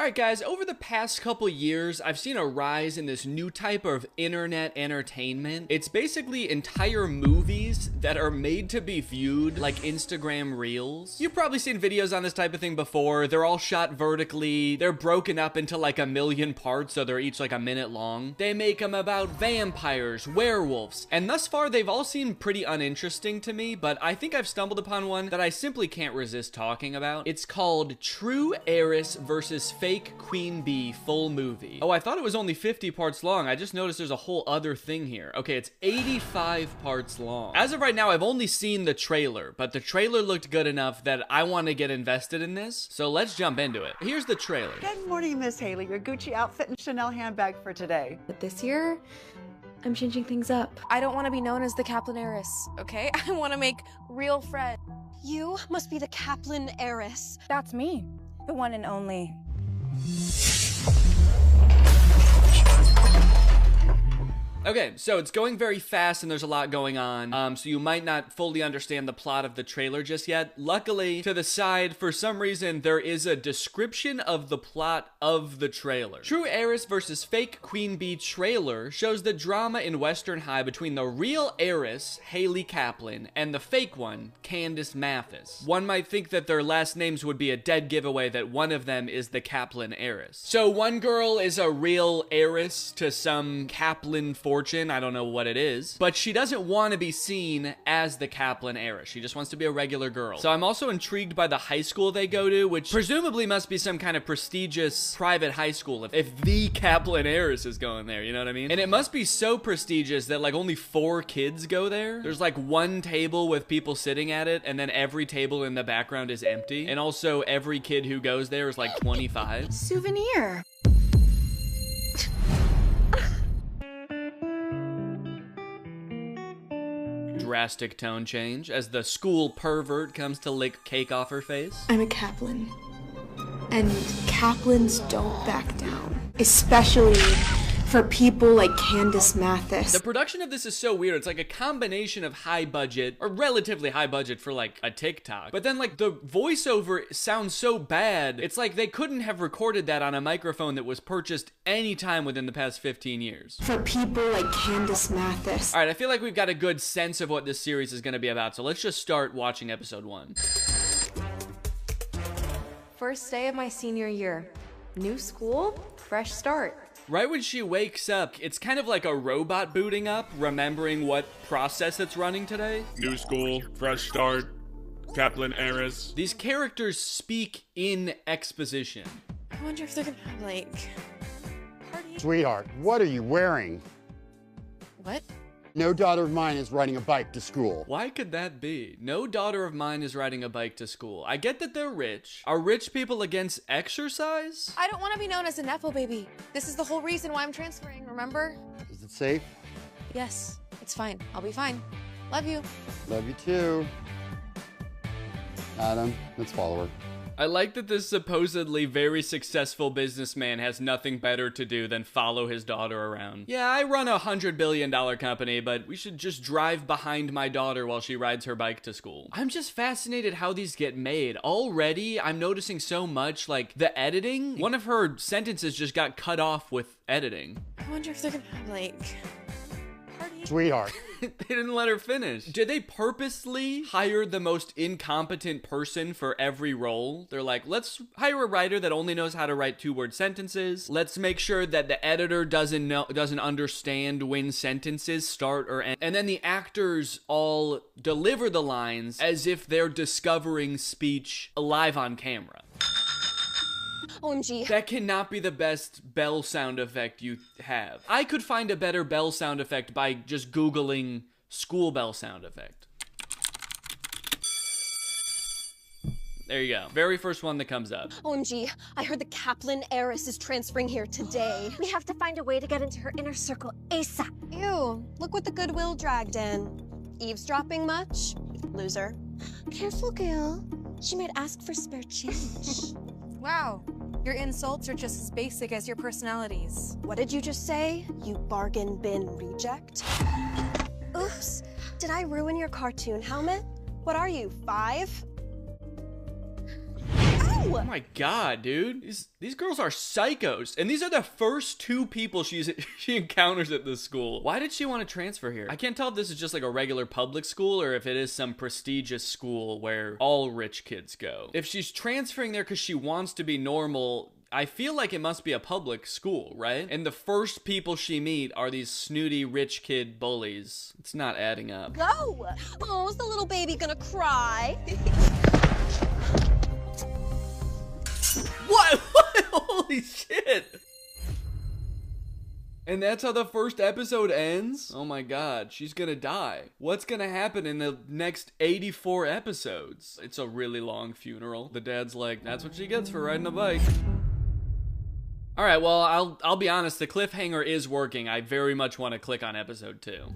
Alright guys, over the past couple years, I've seen a rise in this new type of internet entertainment. It's basically entire movies that are made to be viewed like Instagram Reels. You've probably seen videos on this type of thing before. They're all shot vertically. They're broken up into like 1,000,000 parts, so they're each like a minute long. They make them about vampires, werewolves, and thus far they've all seemed pretty uninteresting to me, but I think I've stumbled upon one that I simply can't resist talking about. It's called True Heiress vs. Fake Queen Bee Full Movie. Oh, I thought it was only 50 parts long. I just noticed there's a whole other thing here. Okay, it's 85 parts long. As of right now, I've only seen the trailer, but the trailer looked good enough that I want to get invested in this, so let's jump into it. Here's the trailer. Good morning, Miss Haley. Your Gucci outfit and Chanel handbag for today. But this year, I'm changing things up. I don't want to be known as the Kaplan heiress, okay? I want to make real friends. You must be the Kaplan heiress. That's me, the one and only. Okay, so it's going very fast and there's a lot going on, so you might not fully understand the plot of the trailer just yet. Luckily, to the side, for some reason, there is a description of the plot of the trailer. True Heiress vs. Fake Queen Bee trailer shows the drama in Western High between the real heiress, Haley Kaplan, and the fake one, Candace Mathis. One might think that their last names would be a dead giveaway that one of them is the Kaplan heiress. So one girl is a real heiress to some Kaplan fortune, I don't know what it is, but she doesn't want to be seen as the Kaplan heiress. She just wants to be a regular girl. So I'm also intrigued by the high school they go to, which presumably must be some kind of prestigious private high school if the Kaplan heiress is going there, you know what I mean? And it must be so prestigious that like only 4 kids go there. There's like one table with people sitting at it, and then every table in the background is empty. And also every kid who goes there is like 25. Souvenir. Drastic tone change as the school pervert comes to lick cake off her face. I'm a Kaplan. And Kaplans don't back down. Especially for people like Candace Mathis. The production of this is so weird. It's like a combination of high budget, or relatively high budget for like a TikTok. But then like the voiceover sounds so bad. It's like they couldn't have recorded that on a microphone that was purchased anytime within the past 15 years. For people like Candace Mathis. All right, I feel like we've got a good sense of what this series is going to be about. So let's just start watching episode 1. First day of my senior year. New school, fresh start. Right when she wakes up, it's kind of like a robot booting up, remembering what process it's running today. New school, fresh start, Kaplan heiress. These characters speak in exposition. I wonder if they're gonna have like parties. Sweetheart, what are you wearing? What? No daughter of mine is riding a bike to school. Why could that be? No daughter of mine is riding a bike to school. I get that they're rich. Are rich people against exercise? I don't want to be known as a Nepo baby. This is the whole reason why I'm transferring, remember? Is it safe? Yes, it's fine. I'll be fine. Love you. Love you too. Adam, let's follow her. I like that this supposedly very successful businessman has nothing better to do than follow his daughter around. Yeah, I run a $100 billion company, but we should just drive behind my daughter while she rides her bike to school. I'm just fascinated how these get made. Already, I'm noticing so much, like, the editing. One of her sentences just got cut off with editing. I wonder if they're gonna have like parties. Sweetheart. They didn't let her finish. Did they purposely hire the most incompetent person for every role? They're like, let's hire a writer that only knows how to write 2-word sentences. Let's make sure that the editor doesn't understand when sentences start or end. And then the actors all deliver the lines as if they're discovering speech live on camera. OMG. That cannot be the best bell sound effect you have. I could find a better bell sound effect by just Googling school bell sound effect. There you go. Very first one that comes up. OMG, I heard the Kaplan heiress is transferring here today. We have to find a way to get into her inner circle ASAP. Ew, look what the Goodwill dragged in. Eavesdropping much? Loser. Careful, girl. She might ask for spare change. Wow, your insults are just as basic as your personalities. What did you just say, you bargain bin reject? Oops, did I ruin your cartoon helmet? What are you, 5? Ow! Oh my god, dude. These girls are psychos. And these are the first two people she encounters at this school. Why did she want to transfer here? I can't tell if this is just like a regular public school or if it is some prestigious school where all rich kids go. If she's transferring there because she wants to be normal, I feel like it must be a public school, right? And the first people she meet are these snooty rich kid bullies. It's not adding up. Go! Oh, is the little baby gonna cry? What? Holy shit! And that's how the first episode ends? Oh my god, she's gonna die. What's gonna happen in the next 84 episodes? It's a really long funeral. The dad's like, that's what she gets for riding a bike. All right, well, I'll be honest, the cliffhanger is working. I very much want to click on episode 2.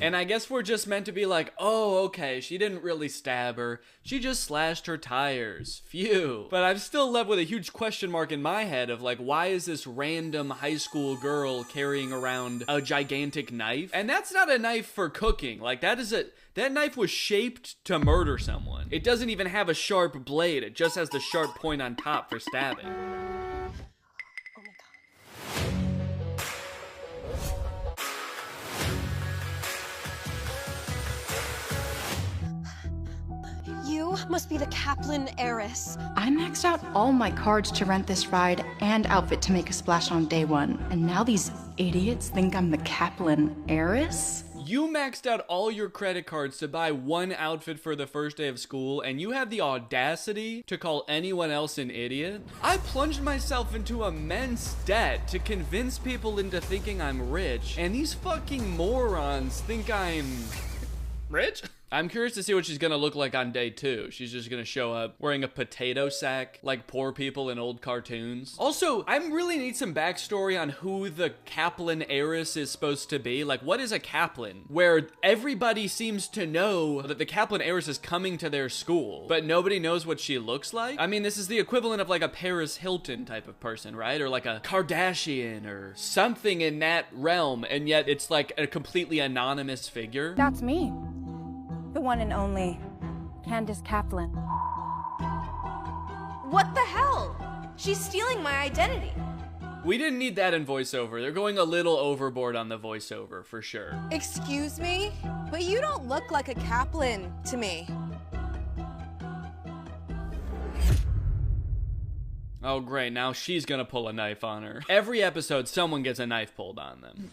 And I guess we're just meant to be like, oh, okay, she didn't really stab her. She just slashed her tires. Phew. But I'm still left with a huge question mark in my head of like, why is this random high school girl carrying around a gigantic knife? And that's not a knife for cooking. Like, that knife was shaped to murder someone. It doesn't even have a sharp blade. It just has the sharp point on top for stabbing. You must be the Kaplan heiress. I maxed out all my cards to rent this ride and outfit to make a splash on day one. And now these idiots think I'm the Kaplan heiress? You maxed out all your credit cards to buy one outfit for the first day of school, and you have the audacity to call anyone else an idiot? I plunged myself into immense debt to convince people into thinking I'm rich, and these fucking morons think I'm rich? I'm curious to see what she's gonna look like on day 2. She's just gonna show up wearing a potato sack like poor people in old cartoons. Also, I really need some backstory on who the Kaplan heiress is supposed to be. Like, what is a Kaplan? Where everybody seems to know that the Kaplan heiress is coming to their school, but nobody knows what she looks like? I mean, this is the equivalent of like a Paris Hilton type of person, right? Or like a Kardashian or something in that realm, and yet it's like a completely anonymous figure. That's me. The one and only Candace Kaplan. What the hell? She's stealing my identity. We didn't need that in voiceover. They're going a little overboard on the voiceover, for sure. Excuse me, but you don't look like a Kaplan to me. Oh, great. Now she's gonna pull a knife on her. Every episode, someone gets a knife pulled on them.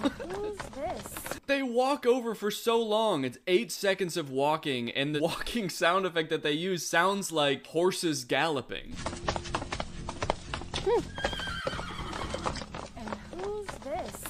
Who's this? They walk over for so long. It's 8 seconds of walking, and the walking sound effect that they use sounds like horses galloping. And who's this?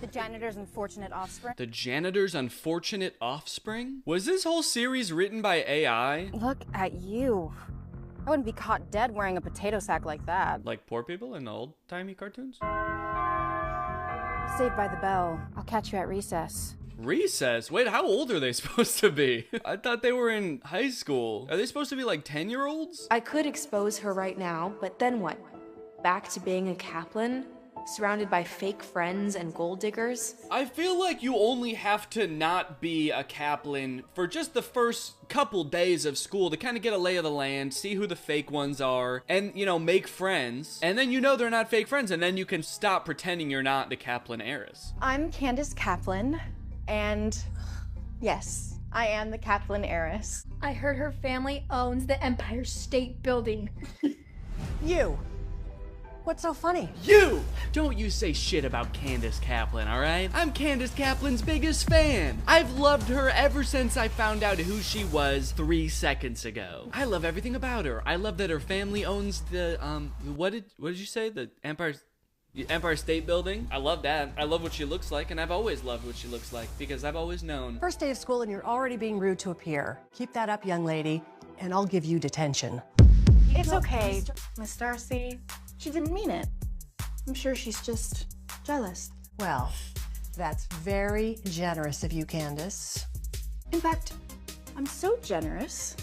The janitor's unfortunate offspring? The janitor's unfortunate offspring? Was this whole series written by AI? Look at you. I wouldn't be caught dead wearing a potato sack like that. Like poor people in the old-timey cartoons? Saved by the Bell. I'll catch you at recess. Recess? Wait, how old are they supposed to be? I thought they were in high school. Are they supposed to be like 10-year-olds? I could expose her right now, but then what? Back to being a Kaplan? Surrounded by fake friends and gold diggers? I feel like you only have to not be a Kaplan for just the first couple days of school to kind of get a lay of the land, see who the fake ones are, and, you know, make friends. And then you know they're not fake friends, and then you can stop pretending you're not the Kaplan heiress. I'm Candace Kaplan, and yes, I am the Kaplan heiress. I heard her family owns the Empire State Building. You. What's so funny? You! Don't you say shit about Candace Kaplan, alright? I'm Candace Kaplan's biggest fan. I've loved her ever since I found out who she was 3 seconds ago. I love everything about her. I love that her family owns the, what did you say? The Empire State Building? I love that. I love what she looks like, and I've always loved what she looks like because I've always known. First day of school and you're already being rude to a peer. Keep that up, young lady, and I'll give you detention. It's okay, Miss Darcy. She didn't mean it. I'm sure she's just jealous. Well, that's very generous of you, Candace. In fact, I'm so generous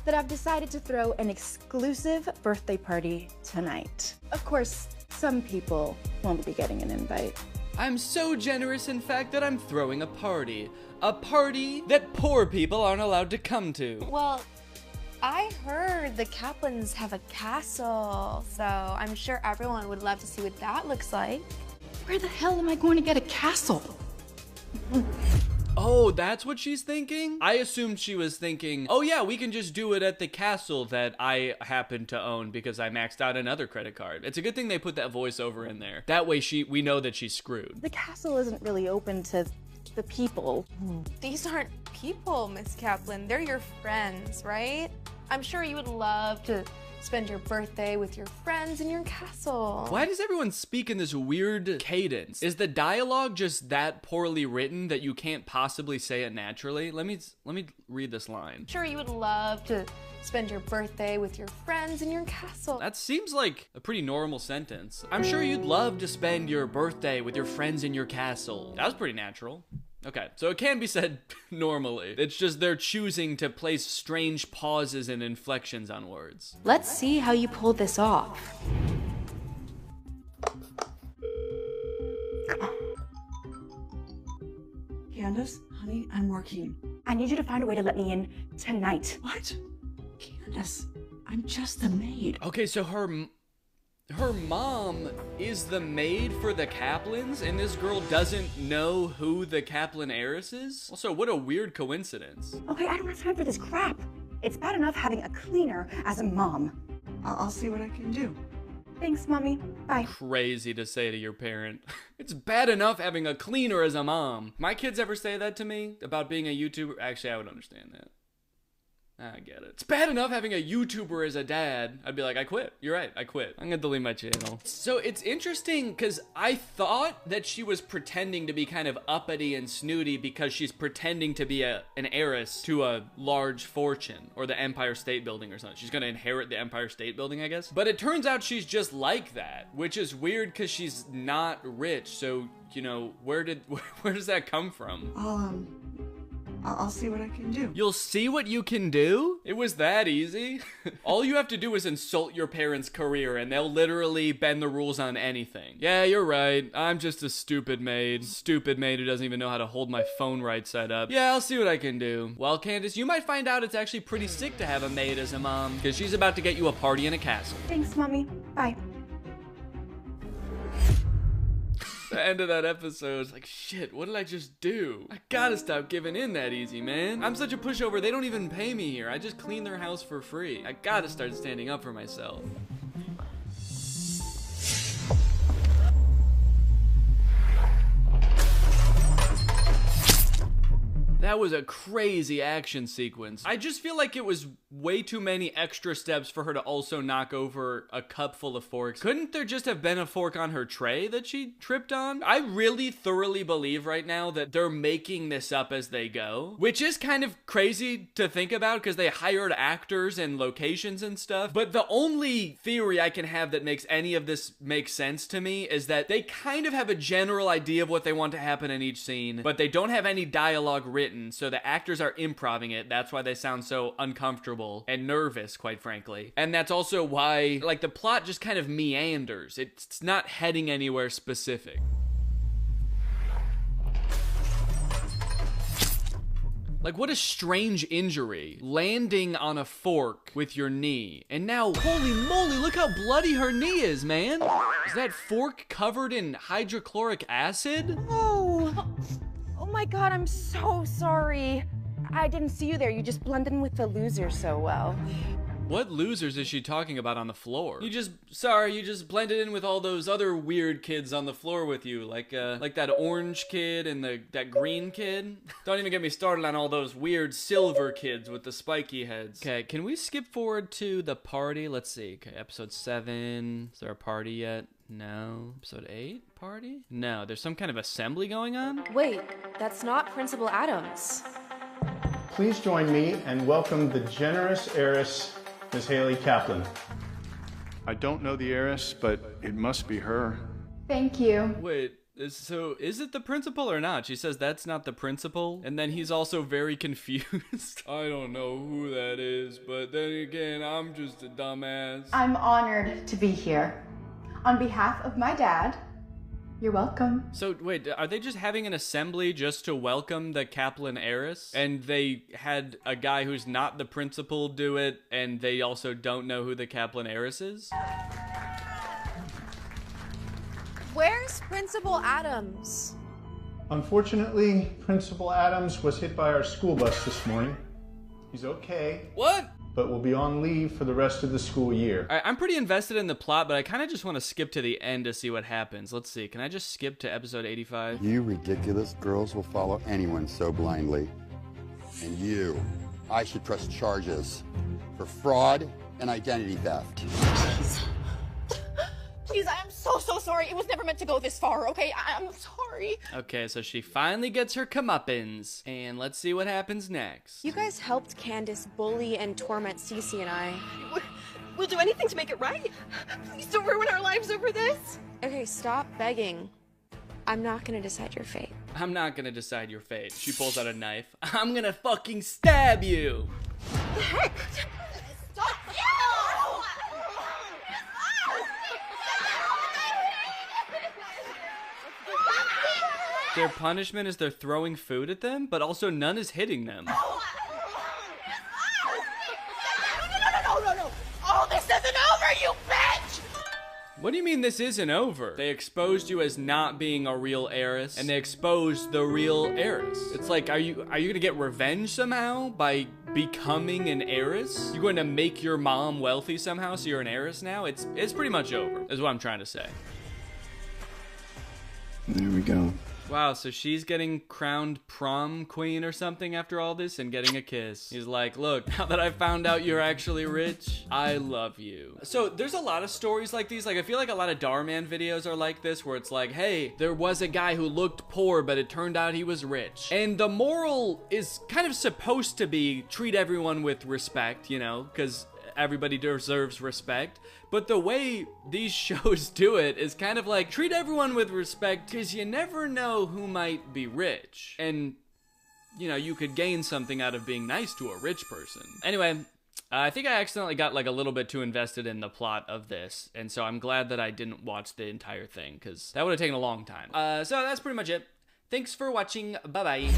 that I've decided to throw an exclusive birthday party tonight. Of course, some people won't be getting an invite. I'm so generous, in fact, that I'm throwing a party. A party that poor people aren't allowed to come to. Well, I heard the Kaplans have a castle, so I'm sure everyone would love to see what that looks like. Where the hell am I going to get a castle? Oh, that's what she's thinking? I assumed she was thinking, oh yeah, we can just do it at the castle that I happen to own because I maxed out another credit card. It's a good thing they put that voiceover in there. That way we know that she's screwed. The castle isn't really open to the people. These aren't people, Miss Kaplan. They're your friends, right? I'm sure you would love to spend your birthday with your friends in your castle. Why does everyone speak in this weird cadence? Is the dialogue just that poorly written that you can't possibly say it naturally? Let me read this line. I'm sure you would love to spend your birthday with your friends in your castle. That seems like a pretty normal sentence. I'm sure you'd love to spend your birthday with your friends in your castle. That was pretty natural. Okay, so it can be said normally. It's just they're choosing to place strange pauses and inflections on words. Let's see how you pull this off. Candace, honey, I'm working. I need you to find a way to let me in tonight. What? Candace, I'm just the maid. Okay, so her mom is the maid for the Kaplans, and this girl doesn't know who the Kaplan heiress is? Also, what a weird coincidence. Okay, I don't have time for this crap. It's bad enough having a cleaner as a mom. I'll see what I can do. Thanks, Mommy. Bye. Crazy to say to your parent. It's bad enough having a cleaner as a mom. My kids ever say that to me about being a YouTuber? Actually, I would understand that. I get it. It's bad enough having a YouTuber as a dad. I'd be like, I quit. You're right, I quit. I'm gonna delete my channel. So it's interesting because I thought that she was pretending to be kind of uppity and snooty because she's pretending to be an heiress to a large fortune or the Empire State Building or something. She's gonna inherit the Empire State Building, I guess. But it turns out she's just like that, which is weird because she's not rich. So, you know, where does that come from? I'll see what I can do. You'll see what you can do? It was that easy? All you have to do is insult your parents' career and they'll literally bend the rules on anything. Yeah, you're right. I'm just a stupid maid. Stupid maid who doesn't even know how to hold my phone right side up. Yeah, I'll see what I can do. Well, Candace, you might find out it's actually pretty sick to have a maid as a mom because she's about to get you a party in a castle. Thanks, Mommy. Bye. The end of that episode is like, shit, what did I just do? I gotta stop giving in that easy, man. I'm such a pushover, they don't even pay me here. I just clean their house for free. I gotta start standing up for myself. That was a crazy action sequence. I just feel like it was way too many extra steps for her to also knock over a cup full of forks. Couldn't there just have been a fork on her tray that she tripped on? I really thoroughly believe right now that they're making this up as they go, which is kind of crazy to think about because they hired actors and locations and stuff. But the only theory I can have that makes any of this make sense to me is that they kind of have a general idea of what they want to happen in each scene, but they don't have any dialogue written. So the actors are improvising it. That's why they sound so uncomfortable and nervous, quite frankly. And that's also why, like, the plot just kind of meanders. It's not heading anywhere specific. Like, what a strange injury. Landing on a fork with your knee. And now, holy moly, look how bloody her knee is, man. Is that fork covered in hydrochloric acid? Oh my God, I'm so sorry. I didn't see you there. You just blended in with the losers so well. What losers is she talking about on the floor? You just blended in with all those other weird kids on the floor with you, like that orange kid and that green kid. Don't even get me started on all those weird silver kids with the spiky heads. Okay, can we skip forward to the party? Let's see. Okay, episode 7. Is there a party yet? No. Episode 8? Party? No, there's some kind of assembly going on? Wait, that's not Principal Adams. Please join me and welcome the generous heiress, Miss Haley Kaplan. I don't know the heiress, but it must be her. Thank you. Wait, so is it the principal or not? She says that's not the principal, and then he's also very confused. I don't know who that is, but then again, I'm just a dumbass. I'm honored to be here. On behalf of my dad, You're welcome. So wait, are they just having an assembly just to welcome the Kaplan heiress? And they had a guy who's not the principal do it, and they also don't know who the Kaplan heiress is? Where's Principal Adams? Unfortunately, Principal Adams was hit by our school bus this morning. He's okay. What? But will be on leave for the rest of the school year. I'm pretty invested in the plot, but I kind of just want to skip to the end to see what happens. Let's see. Can I just skip to episode 85? You ridiculous girls will follow anyone so blindly. And you, I should press charges for fraud and identity theft. Please, I am so sorry. It was never meant to go this far, okay? I'm sorry. Okay, so she finally gets her comeuppance, and let's see what happens next. You guys helped Candace bully and torment Cece and I. We'll do anything to make it right. Please don't ruin our lives over this. Okay, stop begging. I'm not gonna decide your fate. I'm not gonna decide your fate. She pulls out a knife. I'm gonna fucking stab you! The heck? Stop! Their punishment is they're throwing food at them, but also none is hitting them. No. Oh, this isn't over, you bitch! What do you mean this isn't over? They exposed you as not being a real heiress, and they exposed the real heiress. It's like, are you gonna get revenge somehow by becoming an heiress? You're going to make your mom wealthy somehow so you're an heiress now? It's pretty much over, is what I'm trying to say. There we go. Wow, so she's getting crowned prom queen or something after all this and getting a kiss. He's like, look, now that I found out you're actually rich, I love you. So there's a lot of stories like these. Like, I feel like a lot of Darman videos are like this, where it's like, hey, there was a guy who looked poor, but it turned out he was rich. And the moral is kind of supposed to be treat everyone with respect, you know, because everybody deserves respect. But the way these shows do it is kind of like, treat everyone with respect because you never know who might be rich. And, you know, you could gain something out of being nice to a rich person. Anyway, I think I accidentally got like a little bit too invested in the plot of this. And so I'm glad that I didn't watch the entire thing because that would have taken a long time. So that's pretty much it. Thanks for watching. Bye-bye.